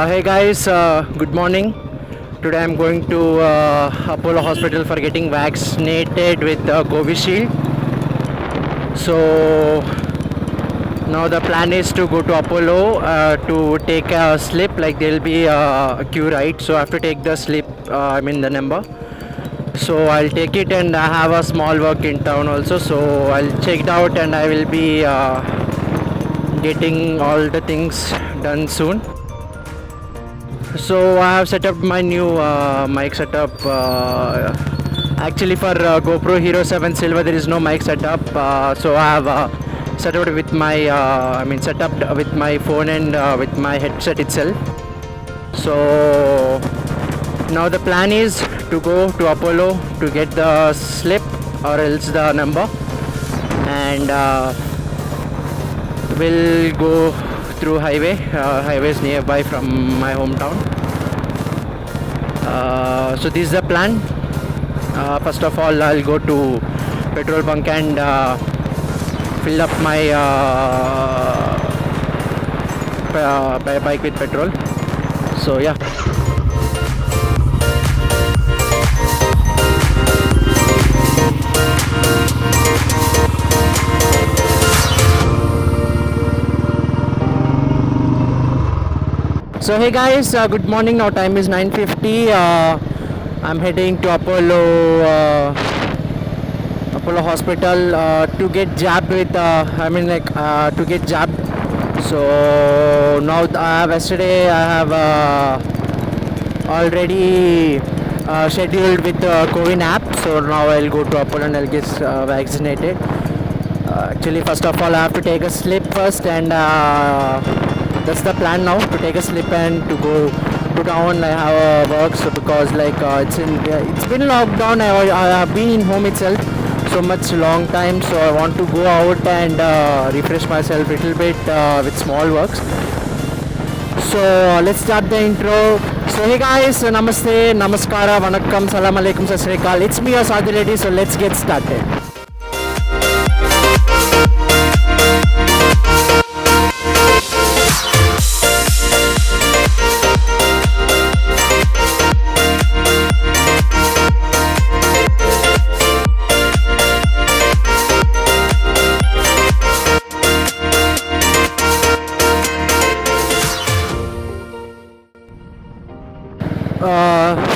Hey guys, good morning. Today I'm going to Apollo Hospital for getting vaccinated with Covishield. So now the plan is to go to Apollo to take a slip. Like there'll be a queue, right? So I have to take the slip. The number. So I'll take it, and I have a small work in town also. So I'll check it out, and I will be getting all the things done soon. So I have set up my new mic setup. Actually, for GoPro Hero 7 Silver, there is no mic setup. So I have set up with my, set up with my phone and with my headset itself. So now the plan is to go to Apollo to get the slip or else the number, and we'll go through highways nearby from my hometown. So this is the plan. First of all, I'll go to petrol bunk and fill up my bike with petrol. So yeah. So hey guys, good morning. Now time is 9:50. I'm heading to Apollo Hospital to get jabbed with. To get jabbed. So now yesterday I have already scheduled with the Cowin app. So now I'll go to Apollo and I'll get vaccinated. Actually, first of all, I have to take a slip first, and that's the plan now, to take a slip and to go to town. I have work, so because it's been lockdown. I have been in home itself so much long time, so I want to go out and refresh myself a little bit with small works. So let's start the intro. So hey guys, namaste, namaskara, vanakkam, salam alaikum, sat sri akal. It's me, your Sadhu Reddy. So let's get started.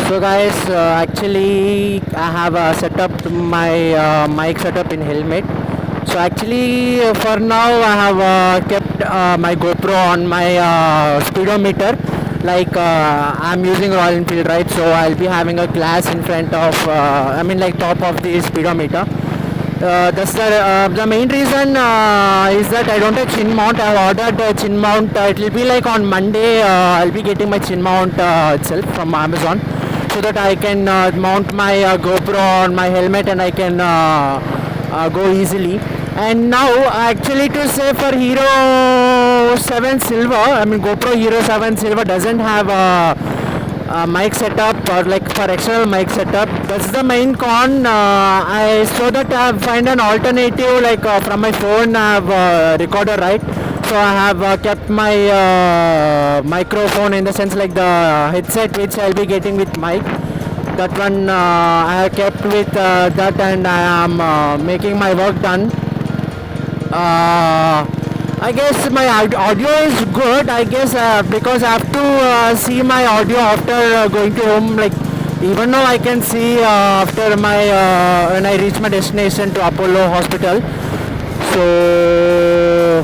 So guys, actually I have set up my mic setup in helmet. So actually for now I have kept my GoPro on my speedometer. Like I'm using Royal Enfield, right? So I'll be having a glass in front of, top of the speedometer. That's the main reason is that I don't have chin mount. I have ordered a chin mount. It will be like on Monday. I'll be getting my chin mount itself from Amazon, so that I can mount my GoPro on my helmet and I can go easily. And now actually to say, for Hero 7 Silver, GoPro Hero 7 Silver doesn't have a mic setup, or like for external mic setup. That's the main con. I saw that I have find an alternative, like from my phone I have recorder, right? So I have kept my microphone, in the sense like the headset which I'll be getting with mic. That one I have kept with that, and I am making my work done. I guess my audio is good. I guess because I have to see my audio after going to home. Like even now I can see after my when I reach my destination to Apollo Hospital. So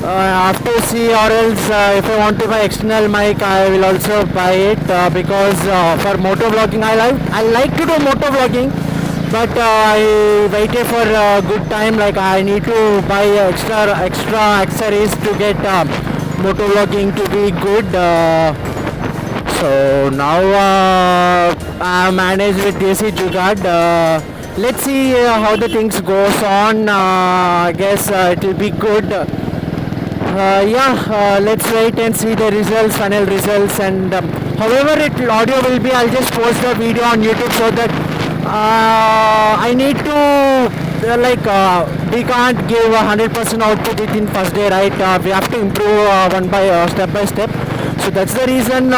I have to see, or else if I want to buy external mic, I will also buy it because for motovlogging I like to do motovlogging. But I waited for a good time. Like I need to buy extra accessories to get motovlogging to be good. So now I managed with DC Jugaad. Let's see how the things goes on. I guess it will be good. Let's wait and see the results, final results, and however audio will be, I'll just post the video on YouTube, so that I need to we can't give 100% output within first day, right? We have to improve step by step. So that's the reason.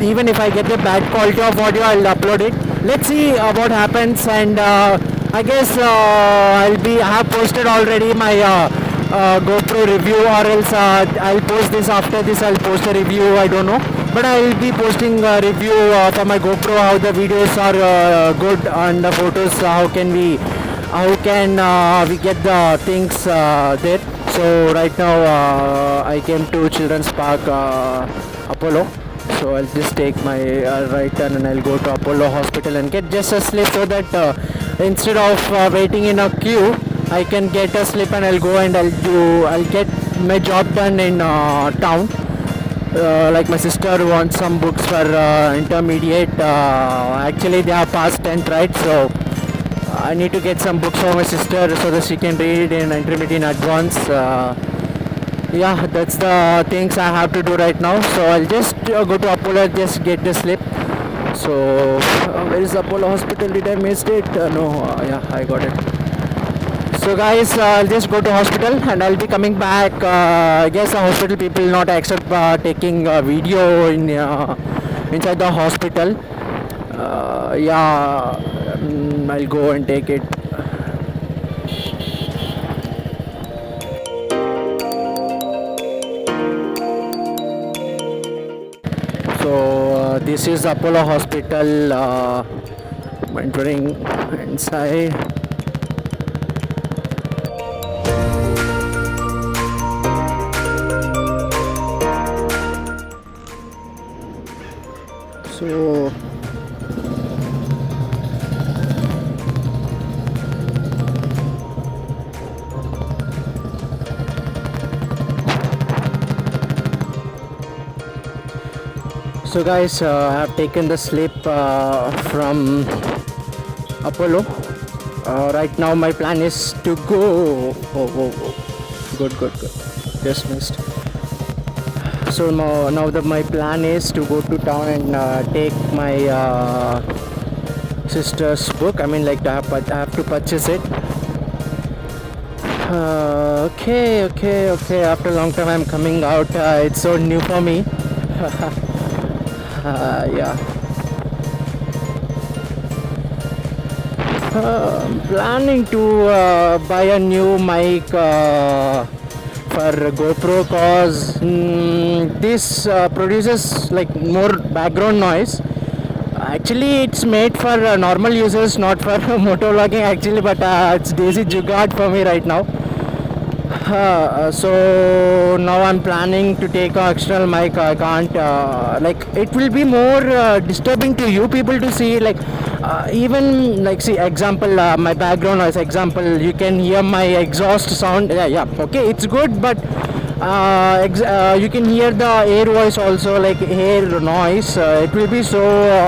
Even if I get the bad quality of audio, I'll upload it. Let's see what happens, and I guess I have posted already my GoPro review, or else I'll post this after this. I'll post a review. I don't know, but I'll be posting a review for my GoPro, how the videos are good and the photos. How can we get the things there? So right now I came to Children's Park Apollo. So I'll just take my right turn and I'll go to Apollo Hospital and get just a slip, so that instead of waiting in a queue, I can get a slip and I'll go and I'll get my job done in town. Like my sister wants some books for intermediate. Actually, they are past 10th, right? So I need to get some books for my sister so that she can read in intermediate in advance. Yeah, that's the things I have to do right now. So I'll just go to Apollo, just get the slip. So where is Apollo Hospital? Did I miss it? No, yeah, I got it. So guys, I'll just go to hospital and I'll be coming back. I guess the hospital people not accept taking video in inside the hospital. Yeah, I'll go and take it. So this is Apollo Hospital. Entering inside. So So guys, I have taken the slip from Apollo. Right now my plan is to go. Good. Just missed. So now my plan is to go to town and take my sister's book. I mean, like I have to purchase it. Okay. After a long time I'm coming out. It's so new for me. Yeah. I'm planning to buy a new mic for GoPro, cause this produces like more background noise. Actually, it's made for normal users, not for motovlogging actually, but it's Daisy Jugaad for me right now. So now I'm planning to take an external mic. I can't like it will be more disturbing to you people to see, like even like see example my background noise example, you can hear my exhaust sound. Yeah, okay, it's good, but you can hear the air voice also, like air noise. It will be so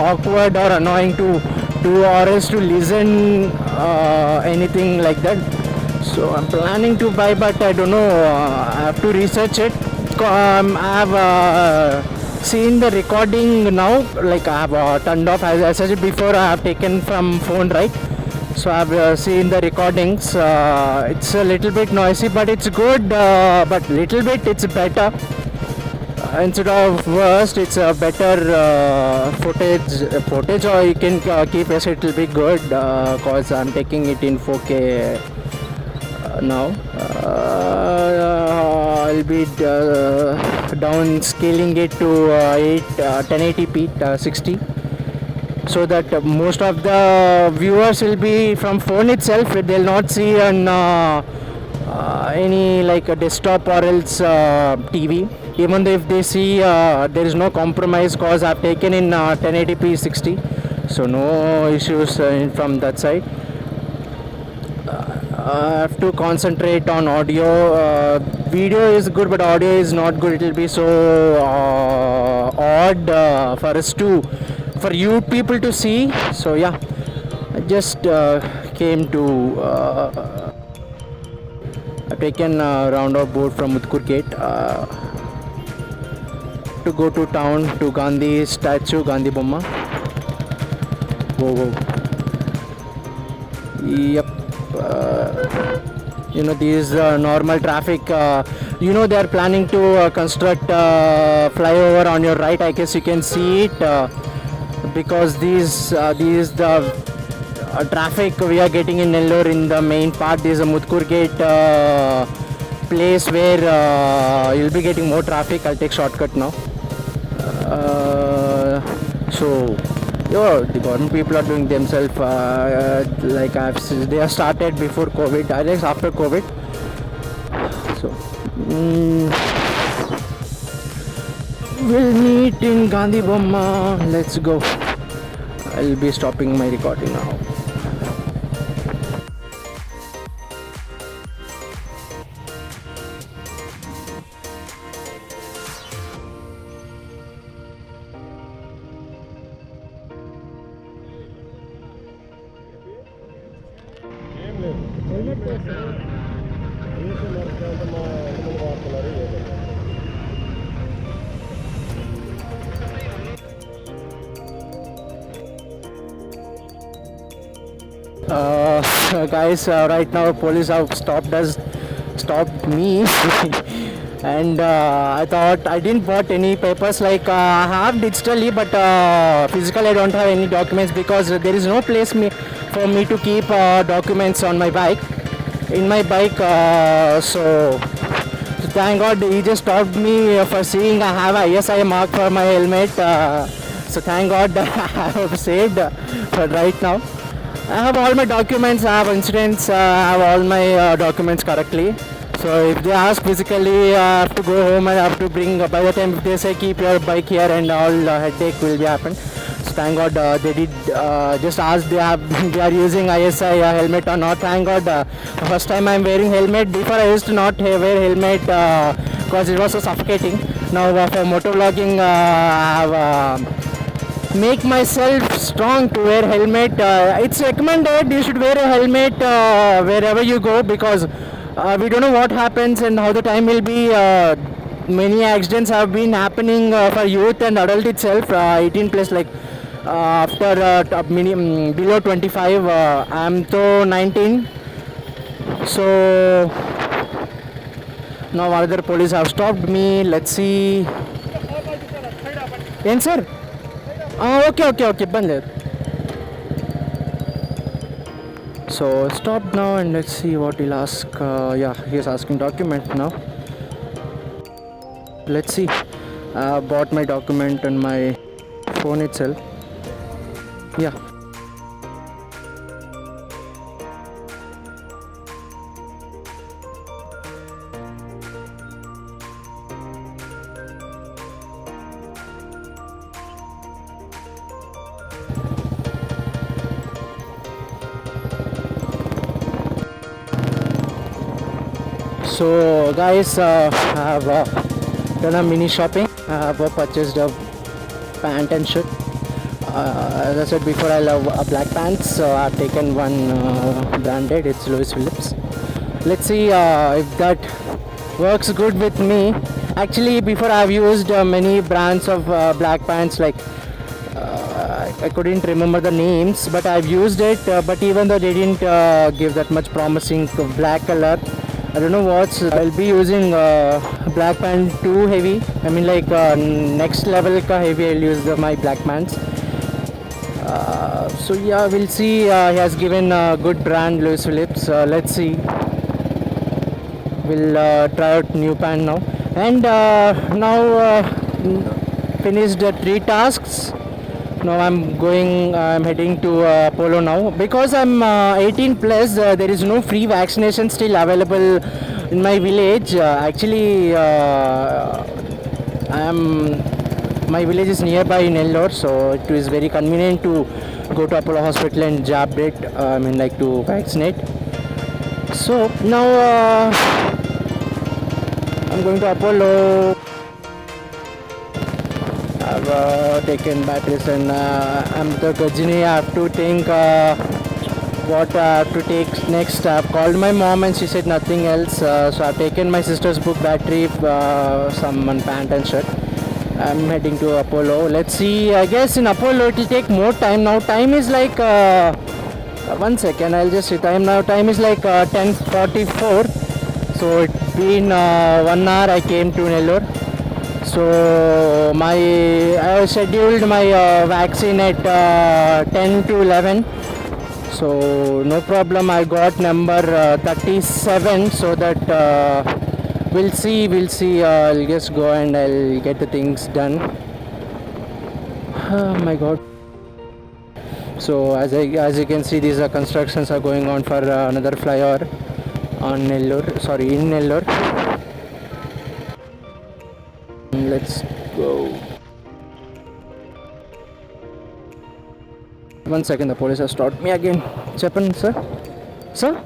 awkward or annoying to do, or else to listen anything like that. So I'm planning to buy, but I don't know. I have to research it. I have seen the recording now. Like I have turned off, as I said before. I have taken from phone, right? So I've seen the recordings. It's a little bit noisy, but it's good. But little bit, it's better. Instead of worst, it's a better footage, or you can keep it. It will be good because I'm taking it in 4K. Now I'll be downscaling it to 1080p 60, so that most of the viewers will be from phone itself. They'll not see on any like a desktop or else TV. Even though if they see, there is no compromise, cause I've taken in 1080p 60, so no issues from that side. I have to concentrate on audio. Video is good, but audio is not good. It will be so odd for you people to see. So yeah, I just came to. I've taken a roundabout board from Mutkur Gate to go to town to Gandhi statue, Gandhi Bomma. Whoa. Yep. These normal traffic You know they are planning to construct flyover on your right. I guess you can see it because these the traffic we are getting in Nellore in the main part. This is a Mutkur gate place where you'll be getting more traffic. I'll take shortcut now. So the government people are doing themselves like they have started before COVID, I guess after COVID. So we'll meet in Gandhi Bomma. Let's go. I'll be stopping my recording now. Guys, right now police have stopped me and I thought I didn't bought any papers, like I have digitally, but physically I don't have any documents because there is no place for me to keep documents on my bike, in my bike. So thank God he just stopped me for seeing I have a ISI mark for my helmet. So thank God I have saved for right now. I have all my documents, I have insurance, I have all my documents correctly. So if they ask physically, I have to go home and I have to bring, by the time if they say keep your bike here and all, headache will be happen. So thank God they did just ask they are using ISI helmet or not. Thank God first time I am wearing helmet. Before I used to not wear helmet because it was so suffocating. Now for motovlogging I have make myself strong to wear helmet. It's recommended you should wear a helmet wherever you go because we don't know what happens and how the time will be. Many accidents have been happening for youth and adult itself, 18 plus, like after below 25. I'm to 19. So now other police have stopped me. Let's see. Yes, sir. Okay, band. So stop now and let's see what he'll ask. Yeah, he's asking document now. Let's see. I bought my document on my phone itself. Yeah. So guys, I have done a mini shopping. I have purchased a pant and shirt. As I said before, I love black pants, so I've taken one branded. It's Louis Phillips. Let's see if that works good with me. Actually, before I've used many brands of black pants, like I couldn't remember the names, but I've used it. But even though they didn't give that much promising black color, I don't know what's. I'll be using black pant too heavy. I mean, like next level ka heavy. I'll use my black pants. So yeah, we'll see. He has given a good brand, Louis Phillips. Let's see. We'll try out new pant now. And now finished 3 tasks. Now I'm heading to Apollo now because I'm 18 plus. There is no free vaccination still available in my village. Actually, my village is nearby in Nellore, so it is very convenient to go to Apollo Hospital and jab it. To vaccinate. So now I'm going to Apollo. I've taken batteries and I'm the Gajini. I have to think what I have to take next. I've called my mom and she said nothing else. So I've taken my sister's book, battery, some pant and shirt. I'm heading to Apollo. Let's see. I guess in Apollo it will take more time. Now time is like 1 second. I'll just see time now. Time is like 10:44. So been 1 hour I came to Nellore. So I scheduled my vaccine at 10 to 11. So no problem. I got number 37. So that we'll see. I'll just go and I'll get the things done. Oh my God. So as you can see, these constructions are going on for another flyover on Nellore. Sorry, in Nellore. Let's go. 1 second, the police has stopped me again. Chepan, sir? Sir?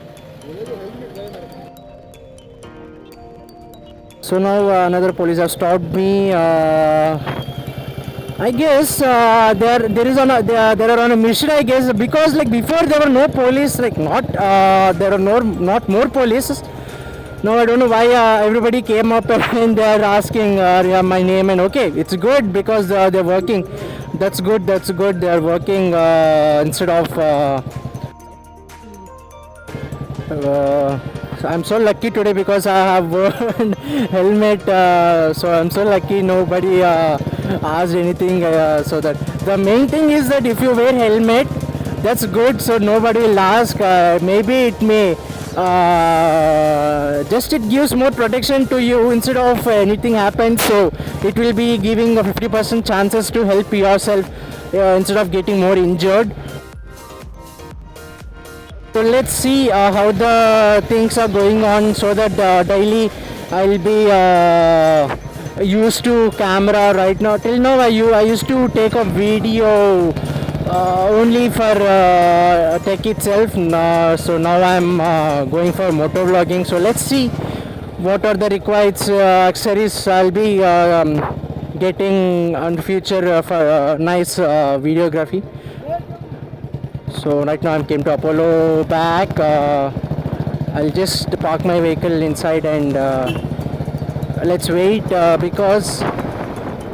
So now another police has stopped me. I guess there are on a mission. I guess because like before there were no police, like there are not more police. Now I don't know why everybody came up and they are asking yeah, my name, and okay, it's good because they're working. That's good. They are working instead of. I'm so lucky today because I have worn helmet. So I'm so lucky. Nobody asked anything. So that the main thing is that if you wear helmet, that's good. So nobody will ask. Maybe it may. Just it gives more protection to you instead of anything happens, so it will be giving a 50% chances to help yourself instead of getting more injured. So let's see how the things are going on, so that daily I'll be used to camera right now. Till now I used to take a video only for tech itself. So now I'm going for motor vlogging. So let's see what are the required accessories I'll be getting in the future for nice videography. So right now I came to Apollo back. I'll just park my vehicle inside and let's wait because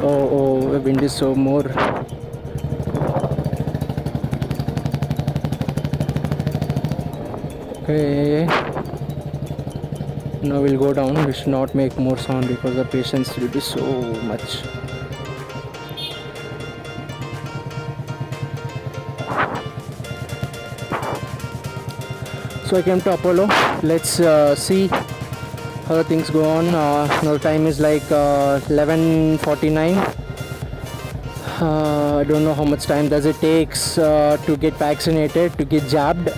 the wind is so more. Okay, now we'll go down. We should not make more sound because the patience will be so much. So I came to Apollo. Let's see how the things go on. Now the time is like 11:49. I don't know how much time does it takes to get vaccinated, to get jabbed.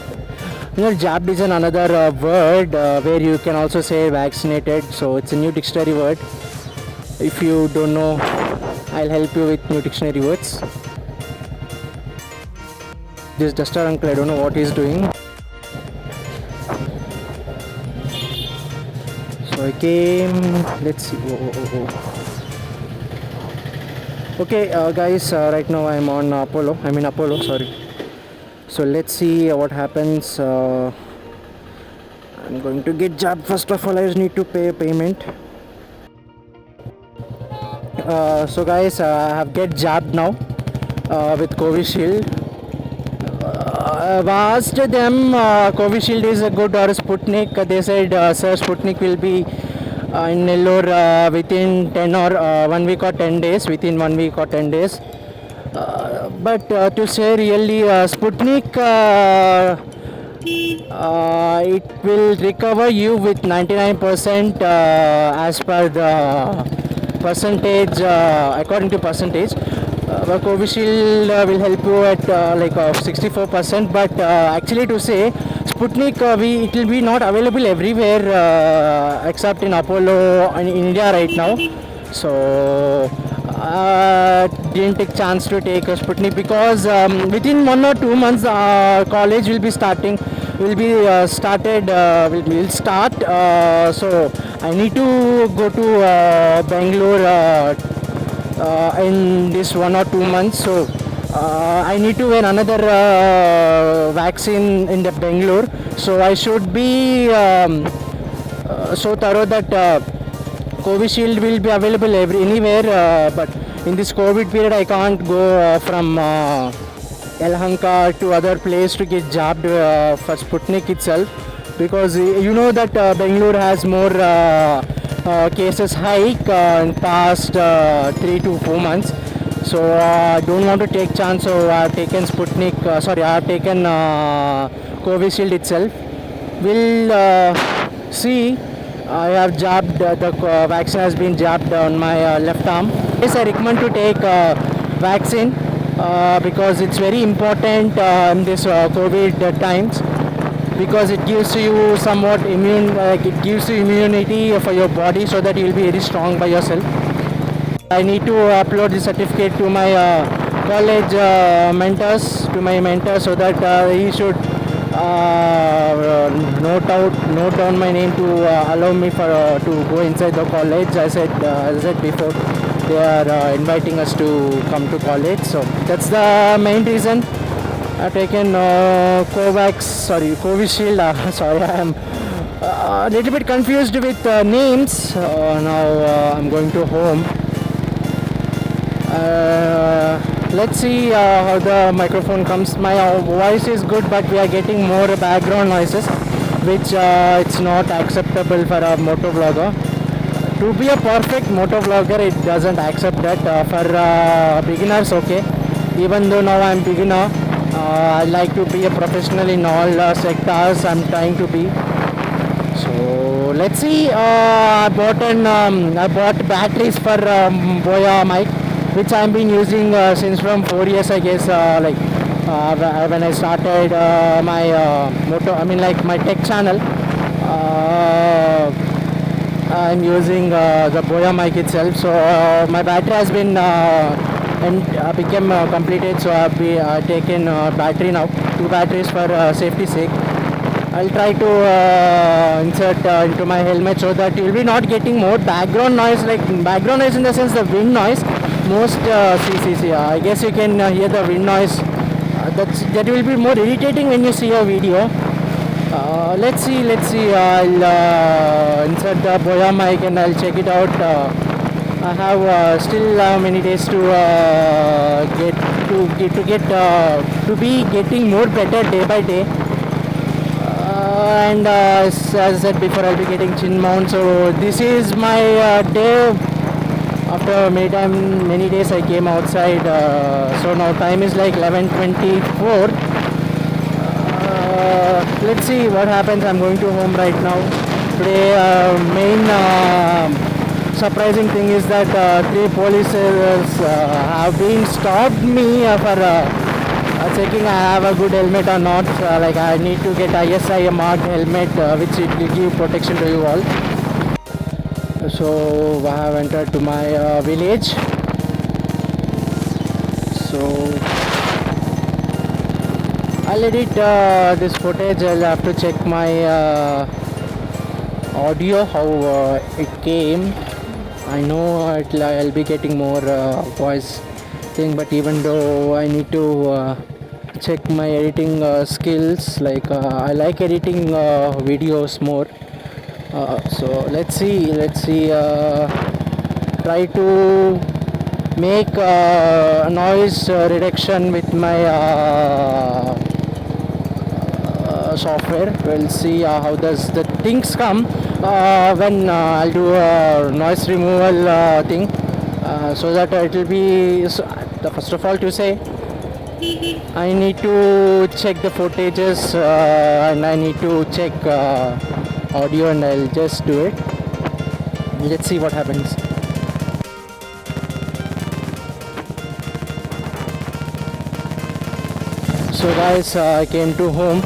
Jabbed is another word where you can also say vaccinated. So it's a new dictionary word. If you don't know, I'll help you with new dictionary words. This duster uncle, I don't know what he's doing. So I came. Let's see. Okay, guys. Right now I'm on Apollo. I'm in Apollo. Sorry. So let's see what happens. I'm going to get jabbed. First of all, I just need to pay a payment. So guys, I have get jabbed now with Covishield. I've asked them Covishield is a good or Sputnik. They said sir, Sputnik will be in Nellore within 10 or 1 week or 10 days. Within 1 week or 10 days. But to say really, Sputnik, it will recover you with 99% as per the percentage, according to percentage. Covishield will help you at like 64%, but actually to say Sputnik, it will be not available everywhere except in Apollo in India right now. So didn't take chance to take a Sputnik because within 1 or 2 months college will be starting. Will start. So I need to go to Bangalore in this 1 or 2 months. So I need to win another vaccine in the Bangalore. So I should be so thorough that Covishield will be available anywhere. But in this COVID period, I can't go from Yelahanka to other place to get jabbed for Sputnik itself, because you know that Bangalore has more cases hike in past 3 to 4 months. So I don't want to take chance. So I have taken Sputnik. I have taken Covishield itself. We'll see. I have jabbed. The vaccine has been jabbed on my left arm. Yes, I recommend to take vaccine because it's very important in this COVID times, because it gives you somewhat immune, like it gives you immunity for your body, so that you will be very strong by yourself. I need to upload the certificate to my college to my mentor, so that he should note down my name to allow me for to go inside the college. As I said before, they are inviting us to come to college, so that's the main reason I've taken Covishield. Sorry, I am a little bit confused with names. Now I'm going to home. Let's see how the microphone comes. My voice is good, but we are getting more background noises, which it's not acceptable for a motovlogger. To be a perfect motovlogger, it doesn't accept that. For beginners, okay. Even though now I'm beginner, I like to be a professional in all sectors I'm trying to be. So let's see. I bought batteries for Boya mic, which I've been using since from 4 years, I guess. When I started my tech channel, I'm using the Boya mic itself. So my battery has been became completed. So I've taken battery now, 2 batteries for safety sake. I'll try to insert into my helmet, so that you'll be not getting more background noise, like background noise in the sense the wind noise. Most I guess you can hear the wind noise. That will be more irritating when you see a video. Let's see. I'll insert the Boya mic and I'll check it out. I have still many days to be getting more better day by day. And as I said before, I'll be getting chin mount. So this is my day. After many days I came outside. So now time is like 11:24. Let's see what happens. I'm going to home right now. Today main surprising thing is that 3 police have been stopped me for checking I have a good helmet or not. Like I need to get ISI marked helmet, which it will give protection to you all. So I have entered to my village. So I'll edit this footage. I'll have to check my audio, how it came. I know I'll be getting more voice thing, but even though I need to check my editing skills, like I like editing videos more. So let's see. Try to make noise reduction with my software. We'll see how does the things come when I'll do a noise removal thing, so that it will be first of all to say I need to check the footages and I need to check audio, and I'll just do it. Let's see what happens. So guys, I came to home.